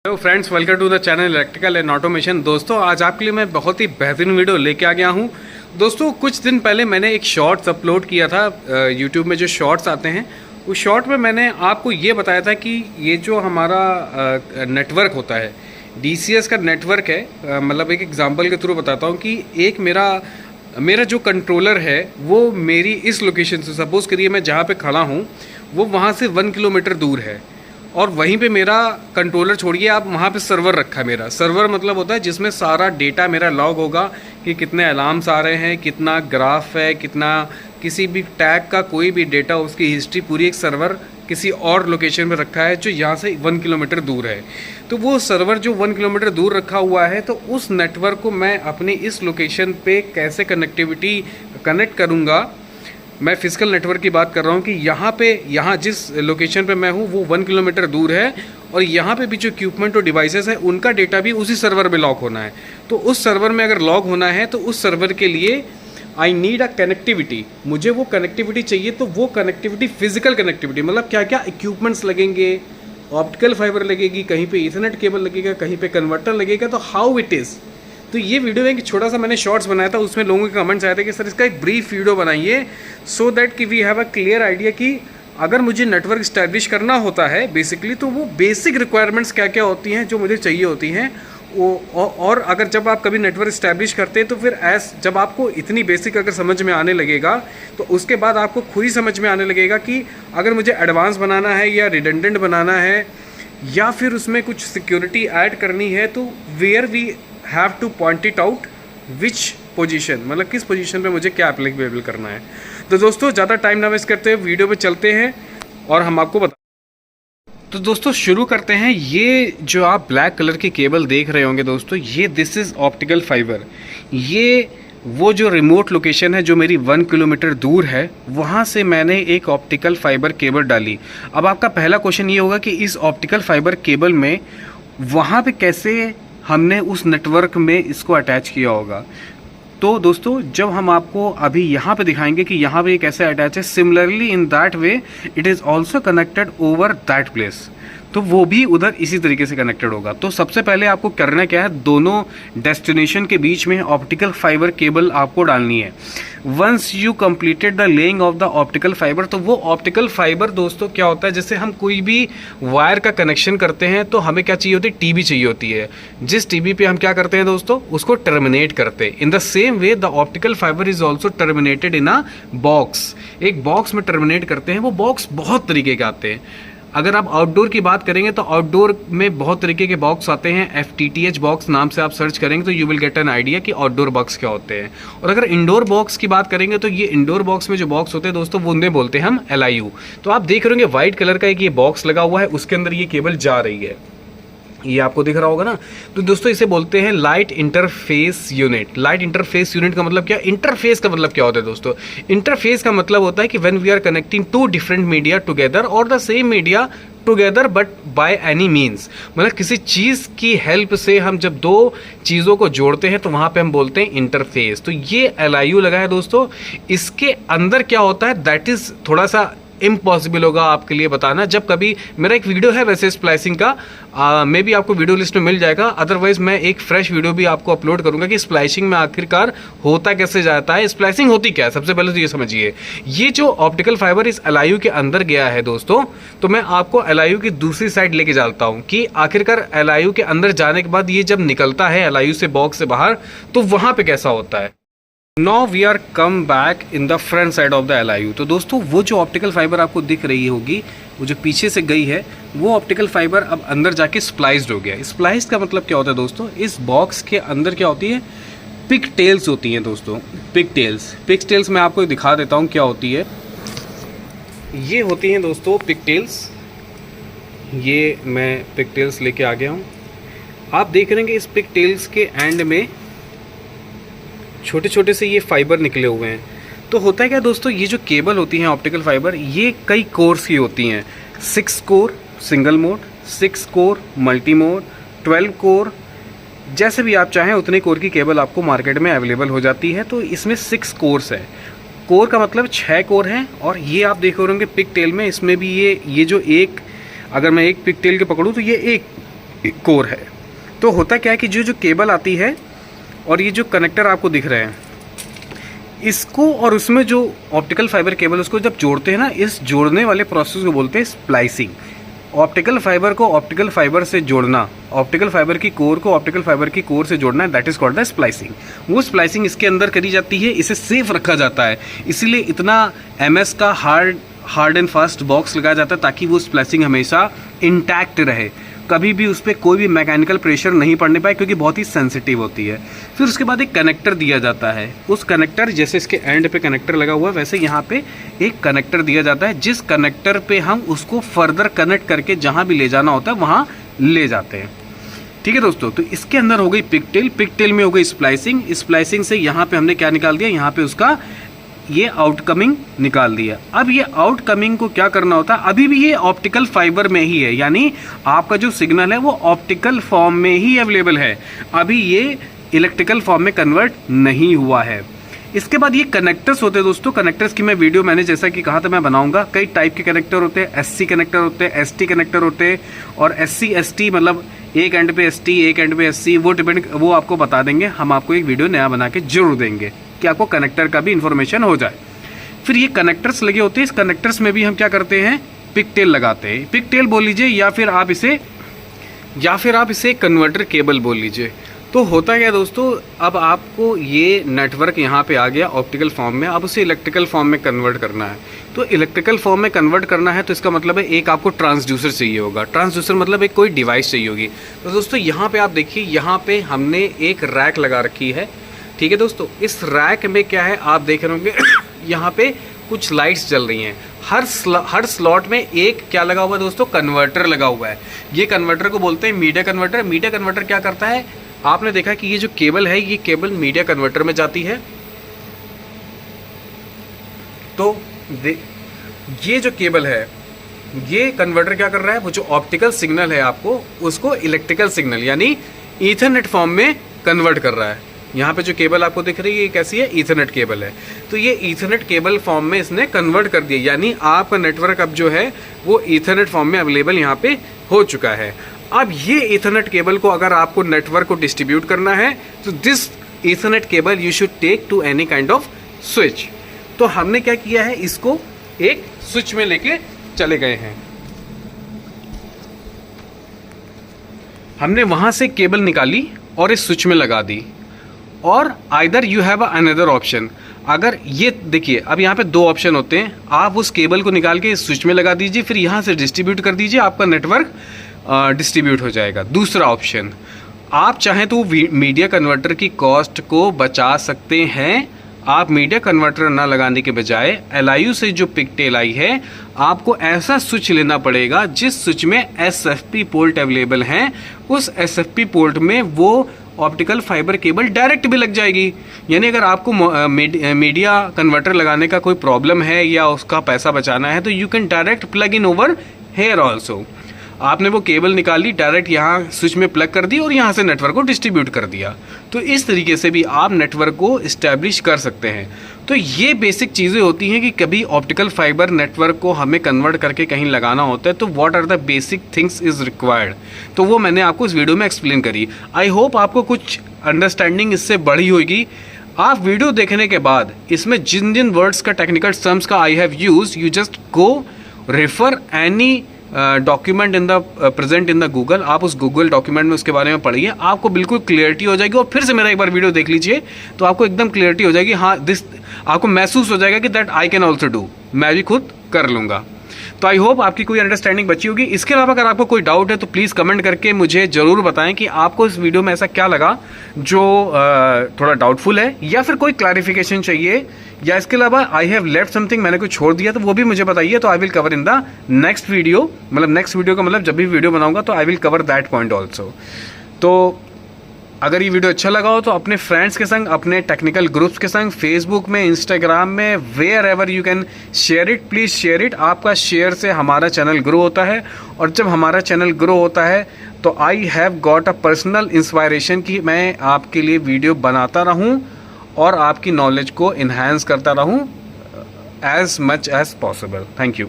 Hello friends, welcome to the channel electrical and automation. दोस्तों, आज आपके लिए मैं बहुत ही बेहतरीन वीडियो लेके आ गया हूँ। दोस्तों, कुछ दिन पहले मैंने एक शॉर्ट्स अपलोड किया था यूट्यूब में। जो शॉर्ट्स आते हैं उस शॉर्ट में मैंने आपको ये बताया था कि ये जो हमारा नेटवर्क होता है, DCS का नेटवर्क है। मतलब एक एग्जांपल के थ्रू बताता हूँ कि एक मेरा जो कंट्रोलर है वो मेरी इस लोकेशन से, सपोज़ करिए मैं जहाँ पे खड़ा हूँ वो वहाँ से 1 किलोमीटर दूर है, और वहीं पे मेरा कंट्रोलर छोड़िए आप, वहाँ पे सर्वर रखा है। मेरा सर्वर मतलब होता है जिसमें सारा डेटा मेरा लॉग होगा कि कितने अलार्म्स आ रहे हैं, कितना ग्राफ है, कितना किसी भी टैग का कोई भी डेटा, उसकी हिस्ट्री पूरी एक सर्वर किसी और लोकेशन में रखा है जो यहाँ से 1 किलोमीटर दूर है। तो वो सर्वर जो 1 किलोमीटर दूर रखा हुआ है, तो उस नेटवर्क को मैं अपनी इस लोकेशन पे कैसे कनेक्ट करूँगा। मैं फिजिकल नेटवर्क की बात कर रहा हूँ कि यहाँ जिस लोकेशन पे मैं हूँ वो 1 किलोमीटर दूर है, और यहाँ पे भी जो इक्विपमेंट और डिवाइसेस है उनका डेटा भी उसी सर्वर में लॉग होना है। तो उस सर्वर में अगर लॉग होना है तो उस सर्वर के लिए आई नीड अ कनेक्टिविटी। मुझे वो कनेक्टिविटी चाहिए। तो वो कनेक्टिविटी, फिजिकल कनेक्टिविटी, मतलब क्या क्या इक्विपमेंट्स लगेंगे, ऑप्टिकल फाइबर लगेगी, कहीं पे ईथरनेट केबल लगेगा, कहीं पे कन्वर्टर लगेगा, तो हाउ इट इज़। तो ये वीडियो में एक छोटा सा मैंने शॉर्ट्स बनाया था, उसमें लोगों के कमेंट्स आए थे कि सर इसका एक ब्रीफ वीडियो बनाइए, सो दैट कि we have a clear idea कि अगर मुझे नेटवर्क इस्टेब्लिश करना होता है बेसिकली, तो वो बेसिक रिक्वायरमेंट्स क्या क्या होती हैं जो मुझे चाहिए होती हैं। और अगर जब आप कभी नेटवर्क इस्टेब्लिश करते हैं तो फिर जब आपको इतनी बेसिक अगर समझ में आने लगेगा तो उसके बाद आपको खुद ही समझ में आने लगेगा कि अगर मुझे एडवांस बनाना है या रिडंडेंट बनाना है या फिर उसमें कुछ सिक्योरिटी ऐड करनी है, तो where we have to point it out which position, मतलब किस पोजीशन पे मुझे क्या एप्लीकेबल करना है। तो दोस्तों, ज़्यादा टाइम ना वेस्ट करते हुए वीडियो पे चलते हैं और हम आपको तो दोस्तों शुरू करते हैं। ये जो आप ब्लैक कलर की केबल देख रहे होंगे दोस्तों, ये दिस इज़ ऑप्टिकल फाइबर। ये वो जो रिमोट लोकेशन है जो मेरी 1 किलोमीटर दूर है, वहाँ से मैंने एक ऑप्टिकल फाइबर केबल डाली। अब आपका पहला क्वेश्चन ये होगा कि इस ऑप्टिकल फाइबर केबल में वहाँ पे कैसे हमने उस नेटवर्क में इसको अटैच किया होगा। तो दोस्तों, जब हम आपको अभी यहाँ पे दिखाएंगे कि यहाँ पे कैसे अटैच है, similarly in that way it is also connected over that place, तो वो भी उधर इसी तरीके से कनेक्टेड होगा। तो सबसे पहले आपको करना क्या है, दोनों डेस्टिनेशन के बीच में ऑप्टिकल फाइबर केबल आपको डालनी है। Once you completed the laying of the optical fibre, तो वो ऑप्टिकल फाइबर दोस्तों क्या होता है, जैसे हम कोई भी वायर का कनेक्शन करते हैं तो हमें क्या चाहिए होती है, टीबी चाहिए होती है। जिस टीबी पे हम क्या करते हैं दोस्तों, उसको टर्मिनेट करते हैं। In the same way the optical fibre is also terminated in a box. एक बॉक्स में टर्मिनेट करते हैं। वो बॉक्स बहुत तरीके के आते हैं। अगर आप आउटडोर की बात करेंगे तो आउटडोर में बहुत तरीके के बॉक्स आते हैं। FTTH बॉक्स नाम से आप सर्च करेंगे तो you will get an idea कि आउटडोर बॉक्स क्या होते हैं। और अगर इंडोर बॉक्स की बात करेंगे तो ये इंडोर बॉक्स में जो बॉक्स होते हैं दोस्तों, वो उन्हें बोलते हैं हम LIU। तो आप देख रहे होंगे व्हाइट कलर का एक ये बॉक्स लगा हुआ है, उसके अंदर ये केबल जा रही है, ये आपको दिख रहा होगा ना। तो दोस्तों इसे बोलते हैं light interface unit. Light interface unit का मतलब क्या, इंटरफेस का मतलब क्या होता है दोस्तों, इंटरफेस का मतलब होता है कि when we are connecting 2 different media together और the same media together but by any means, मतलब किसी चीज़ की हेल्प से हम जब 2 चीज़ों को जोड़ते हैं तो वहाँ पे हम बोलते हैं इंटरफेस। तो ये LIU लगा है दोस्तों। इसके अंदर क्या होता है दैट इज़ थोड़ा सा इम्पॉसिबल होगा आपके लिए बताना। जब कभी मेरा एक वीडियो है वैसे स्प्लाइसिंग का, मे बी आपको वीडियो लिस्ट में मिल जाएगा, अदरवाइज मैं एक फ्रेश वीडियो भी आपको अपलोड करूंगा कि स्प्लाइसिंग में आखिरकार होता कैसे जाता है, स्प्लाइसिंग होती क्या है। सबसे पहले तो ये समझिए, ये जो ऑप्टिकल फाइबर इस LIU के अंदर गया है दोस्तों, तो मैं आपको LIU की दूसरी साइड लेके जाता हूँ कि आखिरकार LIU के अंदर जाने के बाद ये जब निकलता है LIU से बॉक्स से बाहर, तो वहाँ पे कैसा होता है। Now we are come back in the front side of the LIU। तो दोस्तों, वो जो ऑप्टिकल फाइबर आपको दिख रही होगी, वो जो पीछे से गई है, वो ऑप्टिकल फाइबर अब अंदर जाके स्प्लाइस्ड हो गया। स्प्लाइस्ड का मतलब क्या होता है दोस्तों, इस बॉक्स के अंदर क्या होती है, पिक टेल्स होती हैं दोस्तों। पिक टेल्स मैं आपको दिखा देता हूँ क्या होती है। ये होती हैं दोस्तों पिक टेल्स। ये मैं पिक टेल्स लेके आ गया हूँ। आप देख रहे हैं इस पिक टेल्स के एंड में छोटे छोटे से ये फाइबर निकले हुए हैं। तो होता है क्या दोस्तों, ये जो केबल होती हैं ऑप्टिकल फाइबर, ये कई कोर्स की होती हैं। 6 core single mode, 6 core multi mode, 12 core, जैसे भी आप चाहें उतने कोर की केबल आपको मार्केट में अवेलेबल हो जाती है। तो इसमें 6 कोर्स है। कोर का मतलब 6 कोर हैं। और ये आप देख रहे होंगे पिक टेल में, इसमें भी ये जो एक, अगर मैं एक पिक टेल के पकड़ूँ तो ये एक कोर है। तो होता क्या है कि जो केबल आती है और ये जो कनेक्टर आपको दिख रहे हैं, इसको और उसमें जो ऑप्टिकल फाइबर केबल उसको जब जोड़ते हैं ना, इस जोड़ने वाले प्रोसेस को बोलते हैं स्प्लाइसिंग। ऑप्टिकल फाइबर को ऑप्टिकल फाइबर से जोड़ना, ऑप्टिकल फाइबर की कोर को ऑप्टिकल फाइबर की कोर से जोड़ना, that is called the splicing. वो स्प्लाइसिंग इसके अंदर करी जाती है, इसे सेफ रखा जाता है, इसीलिए इतना MS का हार्ड एंड फास्ट बॉक्स लगाया जाता है ताकि वो स्प्लाइसिंग हमेशा इंटैक्ट रहे, कभी भी उस पर कोई भी मैकेनिकल प्रेशर नहीं पड़ने पाए, क्योंकि बहुत ही सेंसिटिव होती है। फिर उसके बाद एक कनेक्टर दिया जाता है। उस कनेक्टर, जैसे इसके एंड पे कनेक्टर लगा हुआ है, वैसे यहाँ पे एक कनेक्टर दिया जाता है, जिस कनेक्टर पे हम उसको फर्दर कनेक्ट करके जहाँ भी ले जाना होता है वहाँ ले जाते हैं। ठीक है दोस्तों, तो इसके अंदर हो गई पिगटेल, पिगटेल में हो गई स्प्लाइसिंग, स्प्लाइसिंग से यहाँ पे हमने क्या निकाल दिया, यहाँ पे उसका ये आउटकमिंग निकाल दिया। अब ये आउटकमिंग को क्या करना होता है, अभी भी ये ऑप्टिकल फाइबर में ही है, यानी आपका जो सिग्नल है वो ऑप्टिकल फॉर्म में ही अवेलेबल है, अभी ये इलेक्ट्रिकल फॉर्म में कन्वर्ट नहीं हुआ है। इसके बाद ये कनेक्टर्स होते हैं दोस्तों, कनेक्टर्स की मैं वीडियो मैंने जैसा कि कहा था मैं बनाऊंगा। कई टाइप के कनेक्टर होते हैं, SC कनेक्टर होते हैं, ST कनेक्टर होते हैं, और SC ST मतलब एक एंड पे ST एक एंड पे SC, वो डिपेंड, वो आपको बता देंगे, हम आपको एक वीडियो नया बना के जरूर देंगे कि आपको कनेक्टर का भी इंफॉर्मेशन हो जाए। फिर ये कनेक्टर्स लगे होते हैं, इस कनेक्टर्स में भी हम क्या करते हैं, पिगटेल लगाते हैं, पिगटेल बोल लीजिए या फिर आप इसे कन्वर्टर केबल बोल लीजिए। तो होता क्या दोस्तों, अब आपको ये नेटवर्क यहाँ पे आ गया ऑप्टिकल फॉर्म में, अब उसे इलेक्ट्रिकल फॉर्म में कन्वर्ट करना है। तो इलेक्ट्रिकल फॉर्म में कन्वर्ट करना है तो इसका मतलब है एक आपको ट्रांसड्यूसर चाहिए होगा, ट्रांसड्यूसर मतलब एक कोई डिवाइस चाहिए होगी। तो दोस्तों यहाँ पे आप देखिए, यहाँ पे हमने एक रैक लगा रखी है। ठीक है दोस्तों, इस रैक में क्या है आप देख रहे होंगे यहाँ पे कुछ लाइट्स जल रही हैं, हर स्लॉट में एक क्या लगा हुआ है दोस्तों, कन्वर्टर लगा हुआ है। ये कन्वर्टर को बोलते हैं मीडिया कन्वर्टर। मीडिया कन्वर्टर क्या करता है, आपने देखा कि ये जो केबल है, ये केबल मीडिया कन्वर्टर में जाती है। तो ये जो केबल है, ये कन्वर्टर क्या कर रहा है, वो जो ऑप्टिकल सिग्नल है आपको उसको इलेक्ट्रिकल सिग्नल यानी ईथरनेट फॉर्म में कन्वर्ट कर रहा है। यहाँ पे जो केबल आपको दिख रही है ये कैसी है, ईथरनेट केबल है। तो ये ईथरनेट केबल फॉर्म में इसने कन्वर्ट कर दिया, यानी आपका नेटवर्क अब जो है वो ईथरनेट फॉर्म में अवेलेबल यहाँ पे हो चुका है। अब ये ईथरनेट केबल को अगर आपको नेटवर्क को डिस्ट्रीब्यूट करना है तो this ethernet cable you should take to any kind of switch. तो हमने क्या किया है, इसको एक स्विच में लेके चले गए हैं। हमने वहां से केबल निकाली और इस स्विच में लगा दी, और either you have another option. अगर ये देखिए, अब यहाँ पे दो ऑप्शन होते हैं, आप उस केबल को निकाल के इस स्विच में लगा दीजिए, फिर यहाँ से डिस्ट्रीब्यूट कर दीजिए, आपका नेटवर्क डिस्ट्रीब्यूट हो जाएगा। दूसरा ऑप्शन, आप चाहें तो मीडिया कन्वर्टर की कॉस्ट को बचा सकते हैं। आप मीडिया कन्वर्टर ना लगाने के बजाय LIU से जो पिगटेल आई है, आपको ऐसा स्विच लेना पड़ेगा जिस स्विच में SFP पोर्ट अवेलेबल हैं। उस SFP पोर्ट में वो ऑप्टिकल फाइबर केबल डायरेक्ट भी लग जाएगी। यानी अगर आपको मीडिया कन्वर्टर लगाने का कोई प्रॉब्लम है या उसका पैसा बचाना है तो you can direct plug in over here also. आपने वो केबल निकाली, डायरेक्ट यहाँ स्विच में प्लग कर दी और यहाँ से नेटवर्क को डिस्ट्रीब्यूट कर दिया। तो इस तरीके से भी आप नेटवर्क को इस्टेब्लिश कर सकते हैं। तो ये बेसिक चीज़ें होती हैं कि कभी ऑप्टिकल फाइबर नेटवर्क को हमें कन्वर्ट करके कहीं लगाना होता है तो what are the basic things is required. तो वो मैंने आपको इस वीडियो में एक्सप्लेन करी। आई होप आपको कुछ अंडरस्टैंडिंग इससे बढ़ी होगी। आप वीडियो देखने के बाद इसमें जिन जिन वर्ड्स का टेक्निकल टर्म्स का I have use, you just go refer any document in the present in the Google. आप उस गूगल डॉक्यूमेंट में उसके बारे में पढ़िए, आपको बिल्कुल क्लियरिटी हो जाएगी। और फिर से मेरा एक बार वीडियो देख लीजिए तो आपको एकदम क्लियरिटी हो जाएगी। हाँ, दिस आपको महसूस हो जाएगा कि that I can also do, मैं भी खुद कर लूँगा। तो आई होप आपकी कोई अंडरस्टैंडिंग बची होगी। इसके अलावा अगर आपको कोई डाउट है तो प्लीज़ कमेंट करके मुझे ज़रूर बताएं कि आपको इस वीडियो में ऐसा क्या लगा जो थोड़ा डाउटफुल है, या फिर कोई क्लैरिफिकेशन चाहिए, या इसके अलावा आई हैव लेफ्ट समथिंग, मैंने कुछ छोड़ दिया तो वो भी मुझे बताइए। तो I will cover in the next video, मतलब नेक्स्ट वीडियो का मतलब जब भी वीडियो बनाऊंगा तो I will cover that point also. तो अगर ये वीडियो अच्छा लगा हो तो अपने फ्रेंड्स के संग, अपने टेक्निकल ग्रुप्स के संग, फेसबुक में, इंस्टाग्राम में, wherever you can share it, please share it. आपका शेयर से हमारा चैनल ग्रो होता है, और जब हमारा चैनल ग्रो होता है तो I have got a personal inspiration कि मैं आपके लिए वीडियो बनाता रहूं और आपकी नॉलेज को इन्हांस करता रहूं as much as possible. Thank you.